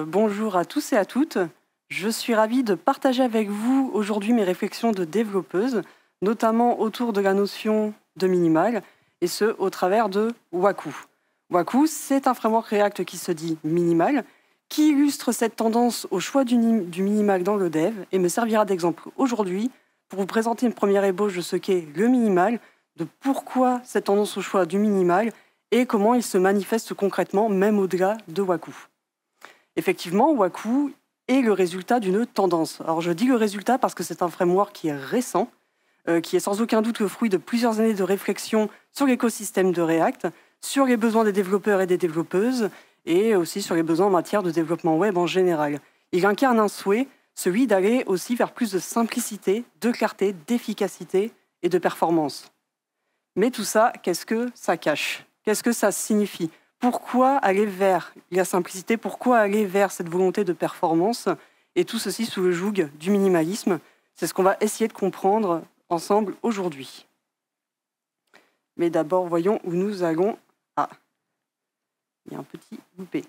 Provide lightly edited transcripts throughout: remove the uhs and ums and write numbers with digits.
Bonjour à tous et à toutes. Je suis ravie de partager avec vous aujourd'hui mes réflexions de développeuse, notamment autour de la notion de minimal, et ce, au travers de Waku. Waku, c'est un framework React qui se dit minimal, qui illustre cette tendance au choix du minimal dans le dev, et me servira d'exemple aujourd'hui pour vous présenter une première ébauche de ce qu'est le minimal, de pourquoi cette tendance au choix du minimal, et comment il se manifeste concrètement, même au-delà de Waku. Effectivement, Waku est le résultat d'une tendance. Alors je dis le résultat parce que c'est un framework qui est récent, qui est sans aucun doute le fruit de plusieurs années de réflexion sur l'écosystème de React, sur les besoins des développeurs et des développeuses, et aussi sur les besoins en matière de développement web en général. Il incarne un souhait, celui d'aller aussi vers plus de simplicité, de clarté, d'efficacité et de performance. Mais tout ça, qu'est-ce que ça cache? Qu'est-ce que ça signifie? Pourquoi aller vers la simplicité? Pourquoi aller vers cette volonté de performance? Et tout ceci sous le joug du minimalisme. C'est ce qu'on va essayer de comprendre ensemble aujourd'hui. Mais d'abord, voyons où nous allons. Ah, il y a un petit loupé.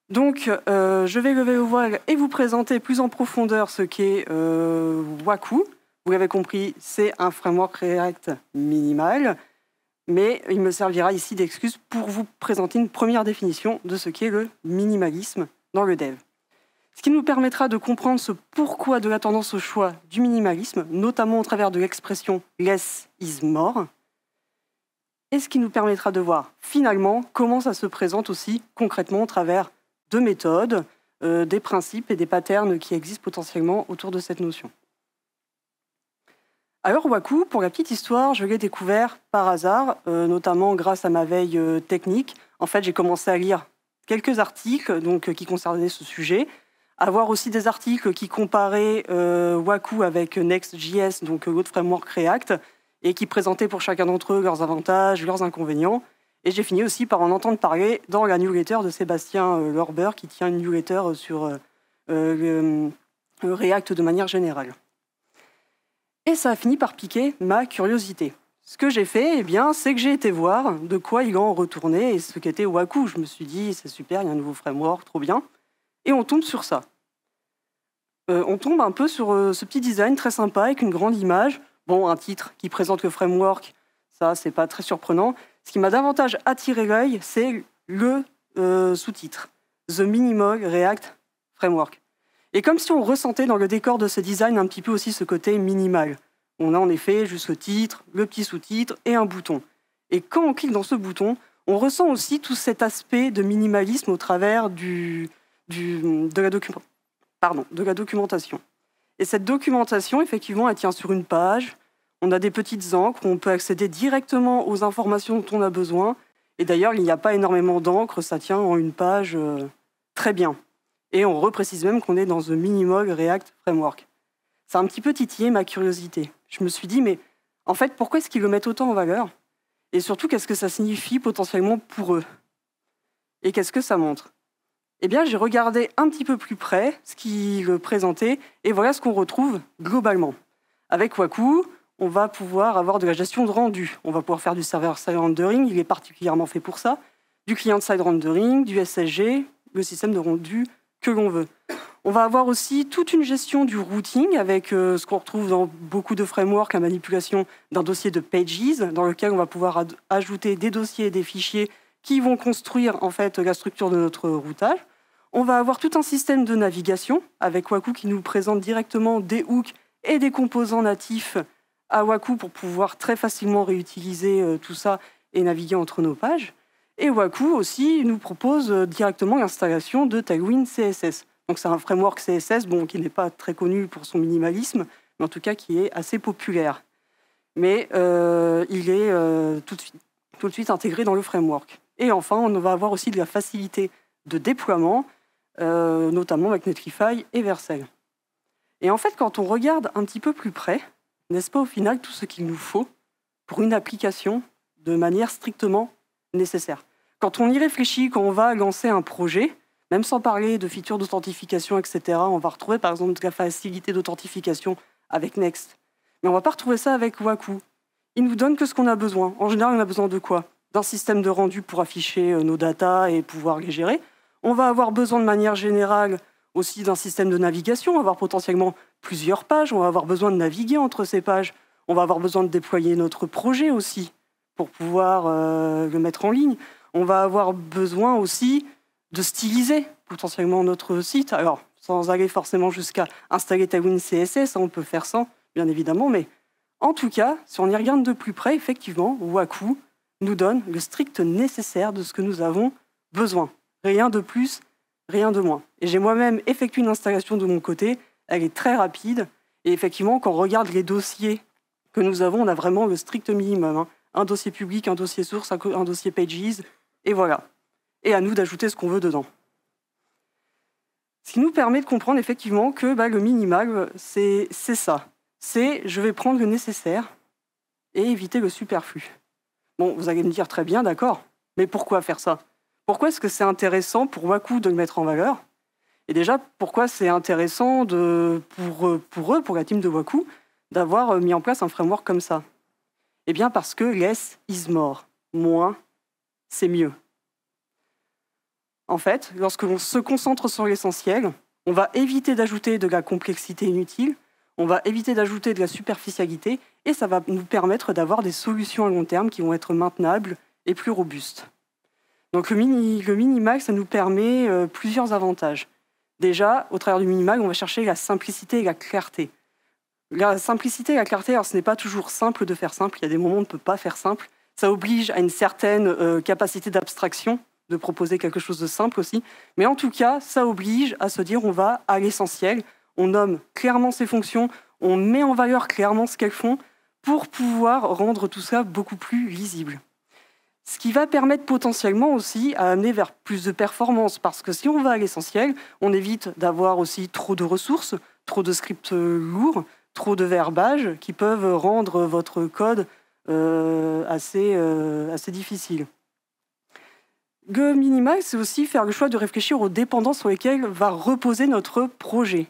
Donc, je vais lever le voile et vous présenter plus en profondeur ce qu'est Waku. Vous l'avez compris, c'est un framework React minimal. Mais il me servira ici d'excuse pour vous présenter une première définition de ce qu'est le minimalisme dans le dev. Ce qui nous permettra de comprendre ce pourquoi de la tendance au choix du minimalisme, notamment au travers de l'expression « less is more », et ce qui nous permettra de voir finalement comment ça se présente aussi concrètement au travers de méthodes, des principes et des patterns qui existent potentiellement autour de cette notion. Alors Waku, pour la petite histoire, je l'ai découvert par hasard, notamment grâce à ma veille technique. En fait, j'ai commencé à lire quelques articles qui concernaient ce sujet, à voir aussi des articles qui comparaient Waku avec Next.js, donc l'autre framework React, et qui présentaient pour chacun d'entre eux leurs avantages, leurs inconvénients. Et j'ai fini aussi par en entendre parler dans la newsletter de Sébastien Lorber, qui tient une newsletter sur le React de manière générale. Et ça a fini par piquer ma curiosité. Ce que j'ai fait, c'est que j'ai été voir de quoi il en retournait et ce qu'était Waku. Je me suis dit, c'est super, il y a un nouveau framework, trop bien. Et on tombe sur ça. On tombe un peu sur ce petit design très sympa avec une grande image. Bon, un titre qui présente le framework, ça, c'est pas très surprenant. Ce qui m'a davantage attiré l'œil, c'est le sous-titre. The Minimal React Framework. Et comme si on ressentait dans le décor de ce design un petit peu aussi ce côté minimal. On a en effet juste le titre, le petit sous-titre et un bouton. Et quand on clique dans ce bouton, on ressent aussi tout cet aspect de minimalisme au travers de la documentation. Et cette documentation, effectivement, elle tient sur une page. On a des petites encres, on peut accéder directement aux informations dont on a besoin. Et d'ailleurs, il n'y a pas énormément d'encre, ça tient en une page très bien. Et on reprécise même qu'on est dans The Minimal React Framework. Ça a un petit peu titillé ma curiosité. Je me suis dit, mais en fait, pourquoi est-ce qu'ils le mettent autant en valeur? Et surtout, qu'est-ce que ça signifie potentiellement pour eux? Et qu'est-ce que ça montre? J'ai regardé un petit peu plus près ce qu'ils le présentaient, et voilà ce qu'on retrouve globalement. Avec Waku, on va pouvoir avoir de la gestion de rendu. On va pouvoir faire du server-side rendering, il est particulièrement fait pour ça, du client-side rendering, du SSG, le système de rendu que l'on veut. On va avoir aussi toute une gestion du routing avec ce qu'on retrouve dans beaucoup de frameworks, la manipulation d'un dossier de pages, dans lequel on va pouvoir ajouter des dossiers et des fichiers qui vont construire en fait la structure de notre routage. On va avoir tout un système de navigation avec Waku qui nous présente directement des hooks et des composants natifs à Waku pour pouvoir très facilement réutiliser tout ça et naviguer entre nos pages. Et Waku aussi nous propose directement l'installation de Tailwind CSS. Donc c'est un framework CSS qui n'est pas très connu pour son minimalisme, mais en tout cas qui est assez populaire. Mais il est tout de suite intégré dans le framework. Et enfin, on va avoir aussi de la facilité de déploiement, notamment avec Netlify et Vercel. Et en fait, quand on regarde un petit peu plus près, n'est-ce pas au final tout ce qu'il nous faut pour une application de manière strictement nécessaire? Quand on y réfléchit, quand on va lancer un projet, même sans parler de features d'authentification, etc., on va retrouver par exemple de la facilité d'authentification avec Next. Mais on ne va pas retrouver ça avec Waku. Il nous donne que ce qu'on a besoin. En général, on a besoin de quoi? D'un système de rendu pour afficher nos datas et pouvoir les gérer. On va avoir besoin de manière générale aussi d'un système de navigation, on va avoir potentiellement plusieurs pages, on va avoir besoin de naviguer entre ces pages, on va avoir besoin de déployer notre projet aussi pour pouvoir le mettre en ligne. On va avoir besoin aussi de styliser potentiellement notre site. Alors, sans aller forcément jusqu'à installer Tailwind CSS, on peut faire ça, bien évidemment, mais en tout cas, si on y regarde de plus près, effectivement, Waku nous donne le strict nécessaire de ce que nous avons besoin. Rien de plus, rien de moins. Et j'ai moi-même effectué une installation de mon côté, elle est très rapide, et effectivement, quand on regarde les dossiers que nous avons, on a vraiment le strict minimum, hein. Un dossier public, un dossier source, un dossier pages, et voilà. Et à nous d'ajouter ce qu'on veut dedans. Ce qui nous permet de comprendre effectivement que le minimal, c'est ça. C'est je vais prendre le nécessaire et éviter le superflu. Bon, vous allez me dire très bien, d'accord, mais pourquoi faire ça? Pourquoi est-ce que c'est intéressant pour Waku de le mettre en valeur? Et déjà, pourquoi c'est intéressant pour eux, pour la team de Waku, d'avoir mis en place un framework comme ça? Eh bien parce que less is more. Moins, c'est mieux. En fait, lorsque l'on se concentre sur l'essentiel, on va éviter d'ajouter de la complexité inutile, on va éviter d'ajouter de la superficialité, et ça va nous permettre d'avoir des solutions à long terme qui vont être maintenables et plus robustes. Donc le minimal, ça nous permet plusieurs avantages. Déjà, au travers du minimal, on va chercher la simplicité et la clarté. La simplicité et la clarté, alors ce n'est pas toujours simple de faire simple, il y a des moments où on ne peut pas faire simple. Ça oblige à une certaine capacité d'abstraction, de proposer quelque chose de simple aussi. Mais en tout cas, ça oblige à se dire on va à l'essentiel, on nomme clairement ses fonctions, on met en valeur clairement ce qu'elles font pour pouvoir rendre tout ça beaucoup plus lisible. Ce qui va permettre potentiellement aussi à amener vers plus de performance, parce que si on va à l'essentiel, on évite d'avoir aussi trop de ressources, trop de scripts lourds, trop de verbages qui peuvent rendre votre code assez difficile. Le minimal, c'est aussi faire le choix de réfléchir aux dépendances sur lesquelles va reposer notre projet.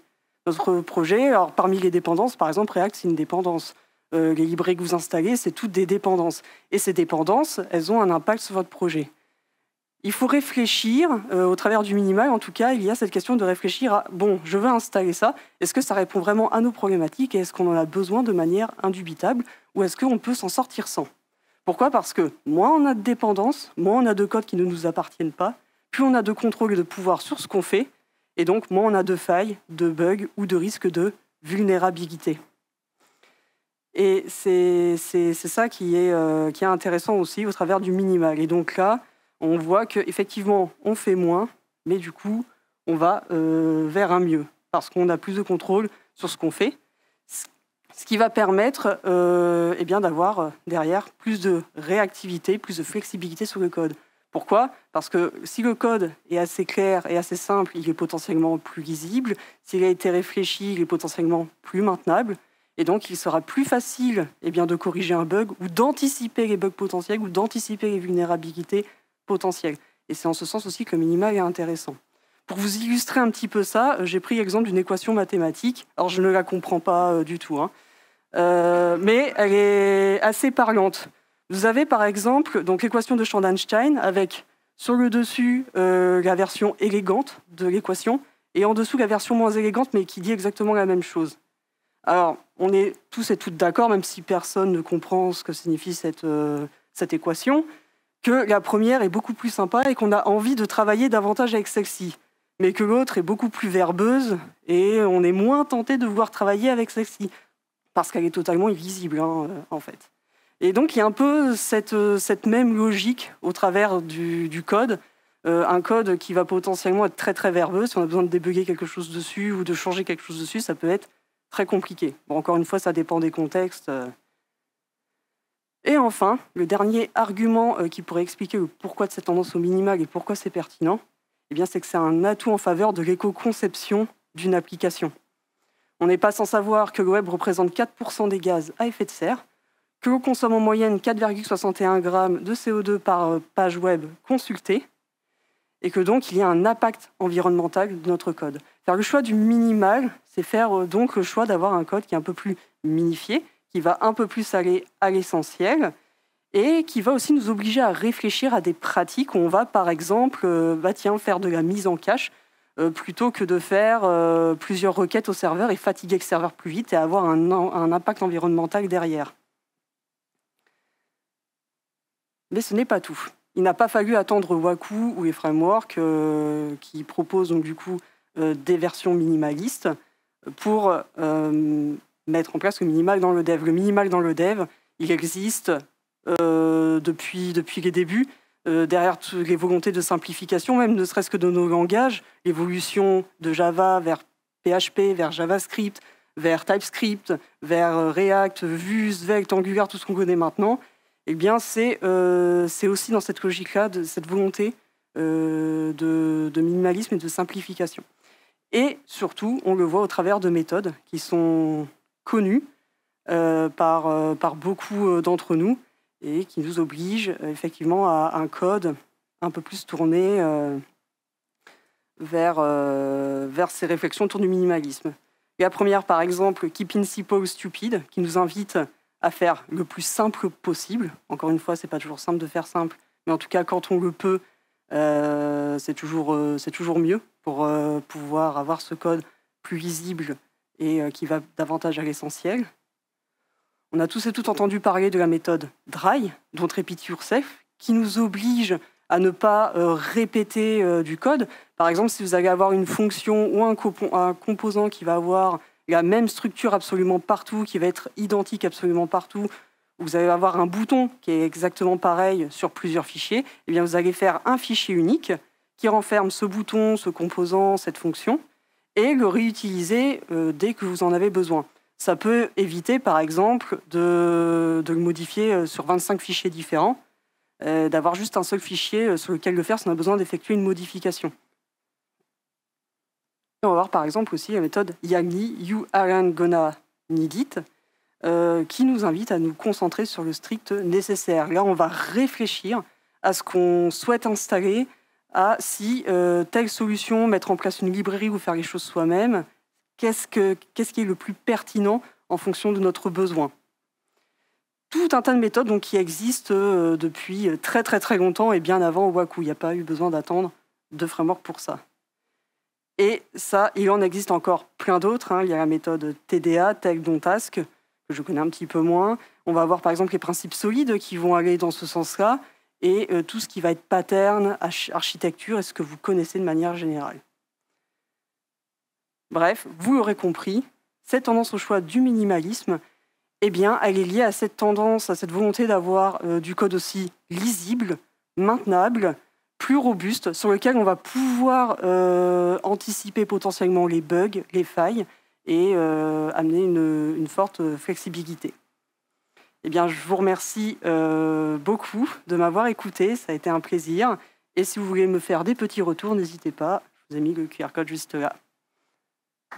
Notre projet, alors parmi les dépendances, par exemple, React, c'est une dépendance. Les librairies que vous installez, c'est toutes des dépendances. Et ces dépendances, elles ont un impact sur votre projet. Il faut réfléchir, au travers du minimal, en tout cas, il y a cette question de réfléchir à, bon, je veux installer ça, est-ce que ça répond vraiment à nos problématiques et est-ce qu'on en a besoin de manière indubitable ou est-ce qu'on peut s'en sortir sans? Pourquoi? Parce que moins on a de dépendances, moins on a de codes qui ne nous appartiennent pas, plus on a de contrôle et de pouvoir sur ce qu'on fait, et donc moins on a de failles, de bugs ou de risques de vulnérabilité. Et c'est ça qui est intéressant aussi au travers du minimal. Et donc là, on voit qu'effectivement, on fait moins, mais du coup, on va vers un mieux, parce qu'on a plus de contrôle sur ce qu'on fait, ce qui va permettre d'avoir derrière plus de réactivité, plus de flexibilité sur le code. Pourquoi? Parce que si le code est assez clair et assez simple, il est potentiellement plus lisible. S'il a été réfléchi, il est potentiellement plus maintenable. Et donc, il sera plus facile de corriger un bug ou d'anticiper les bugs potentiels ou d'anticiper les vulnérabilités potentielles. Et c'est en ce sens aussi que le minimal est intéressant. Pour vous illustrer un petit peu ça, j'ai pris l'exemple d'une équation mathématique. Alors, je ne la comprends pas du tout, hein. Mais elle est assez parlante. Vous avez par exemple l'équation de Champ-d'Einstein avec sur le dessus la version élégante de l'équation et en dessous la version moins élégante mais qui dit exactement la même chose. Alors, on est tous et toutes d'accord, même si personne ne comprend ce que signifie cette équation, que la première est beaucoup plus sympa et qu'on a envie de travailler davantage avec celle-ci, mais que l'autre est beaucoup plus verbeuse et on est moins tenté de vouloir travailler avec celle-ci, parce qu'elle est totalement illisible, en fait. Et donc, il y a un peu cette même logique au travers du code, un code qui va potentiellement être très, très verbeux. Si on a besoin de débugger quelque chose dessus ou de changer quelque chose dessus, ça peut être très compliqué. Bon, encore une fois, ça dépend des contextes. Et enfin, le dernier argument qui pourrait expliquer le pourquoi de cette tendance au minimal et pourquoi c'est pertinent, c'est que c'est un atout en faveur de l'éco-conception d'une application. On n'est pas sans savoir que le web représente 4% des gaz à effet de serre, que l'on consomme en moyenne 4,61 grammes de CO2 par page web consultée, et que donc il y a un impact environnemental de notre code. Faire le choix du minimal, c'est faire donc le choix d'avoir un code qui est un peu plus minifié, qui va un peu plus aller à l'essentiel, et qui va aussi nous obliger à réfléchir à des pratiques où on va, par exemple, faire de la mise en cache plutôt que de faire plusieurs requêtes au serveur et fatiguer le serveur plus vite et avoir un impact environnemental derrière. Mais ce n'est pas tout. Il n'a pas fallu attendre Waku ou les frameworks qui proposent donc, du coup, des versions minimalistes pour mettre en place le minimal dans le dev. Le minimal dans le dev, il existe depuis les débuts, derrière toutes les volontés de simplification, même ne serait-ce que de nos langages, l'évolution de Java vers PHP, vers JavaScript, vers TypeScript, vers React, Vue, Svelte, Angular, tout ce qu'on connaît maintenant, eh bien c'est aussi dans cette logique-là, de cette volonté de minimalisme et de simplification. Et surtout, on le voit au travers de méthodes qui sont connues par beaucoup d'entre nous et qui nous obligent effectivement à un code un peu plus tourné vers ces réflexions autour du minimalisme. La première, par exemple, Keeping Simple Stupid, qui nous invite à faire le plus simple possible. Encore une fois, c'est pas toujours simple de faire simple, mais en tout cas, quand on le peut, c'est toujours mieux pour pouvoir avoir ce code plus lisible et qui va davantage à l'essentiel. On a tous et toutes entendu parler de la méthode dry, dont repeat yourself, qui nous oblige à ne pas répéter du code. Par exemple, si vous allez avoir une fonction ou un composant qui va avoir la même structure absolument partout, qui va être identique absolument partout, vous allez avoir un bouton qui est exactement pareil sur plusieurs fichiers, eh bien vous allez faire un fichier unique qui renferme ce bouton, ce composant, cette fonction, et le réutiliser dès que vous en avez besoin. Ça peut éviter, par exemple, de le modifier sur 25 fichiers différents, d'avoir juste un seul fichier sur lequel le faire si on a besoin d'effectuer une modification. On va voir par exemple aussi la méthode YAML, You Aren't Gonna Need It, qui nous invite à nous concentrer sur le strict nécessaire. Là, on va réfléchir à ce qu'on souhaite installer, à si telle solution, mettre en place une librairie ou faire les choses soi-même, qu'est-ce qui est le plus pertinent en fonction de notre besoin. Tout un tas de méthodes donc, qui existent depuis très très très longtemps et bien avant Waku. Il n'y a pas eu besoin d'attendre de framework pour ça. Et ça, il en existe encore plein d'autres. Il y a la méthode TDA, Take Don't Task, que je connais un petit peu moins. On va avoir par exemple les principes solides qui vont aller dans ce sens-là et tout ce qui va être pattern, architecture et ce que vous connaissez de manière générale. Bref, vous l'aurez compris, cette tendance au choix du minimalisme, eh bien, elle est liée à cette tendance, à cette volonté d'avoir du code aussi lisible, maintenable, plus robuste, sur lequel on va pouvoir anticiper potentiellement les bugs, les failles, et amener une forte flexibilité. Eh bien, je vous remercie beaucoup de m'avoir écouté, ça a été un plaisir. Et si vous voulez me faire des petits retours, n'hésitez pas, je vous ai mis le QR code juste là.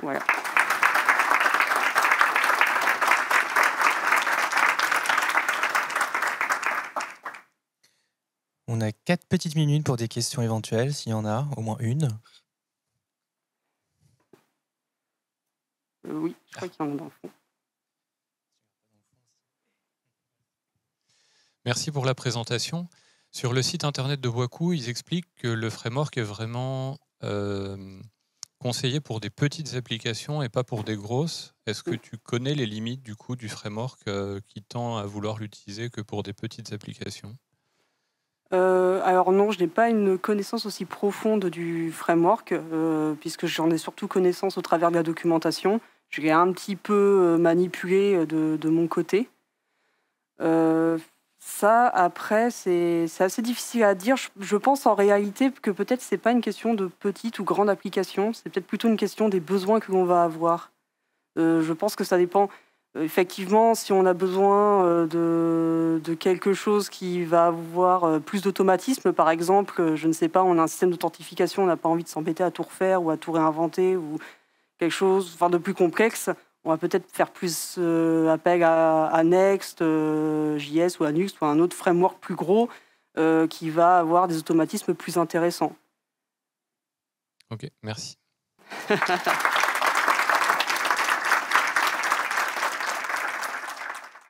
Voilà. On a 4 petites minutes pour des questions éventuelles, s'il y en a, au moins une. Oui, je crois qu'il y en a dans le fond. Merci pour la présentation. Sur le site internet de Waku, ils expliquent que le framework est vraiment conseillé pour des petites applications et pas pour des grosses. Est-ce que tu connais les limites du coup du framework qui tend à vouloir l'utiliser que pour des petites applications ? Alors non, je n'ai pas une connaissance aussi profonde du framework, puisque j'en ai surtout connaissance au travers de la documentation. Je l'ai un petit peu manipulé de mon côté. Ça, après, c'est assez difficile à dire. Je pense en réalité que peut-être c'est pas une question de petite ou grande application, c'est peut-être plutôt une question des besoins que l'on va avoir. Je pense que ça dépend. Effectivement, si on a besoin de quelque chose qui va avoir plus d'automatisme, par exemple, je ne sais pas, on a un système d'authentification, on n'a pas envie de s'embêter à tout refaire ou à tout réinventer ou quelque chose de plus complexe, on va peut-être faire plus appel à Next, JS ou à Nuxt ou à un autre framework plus gros qui va avoir des automatismes plus intéressants. Ok, merci.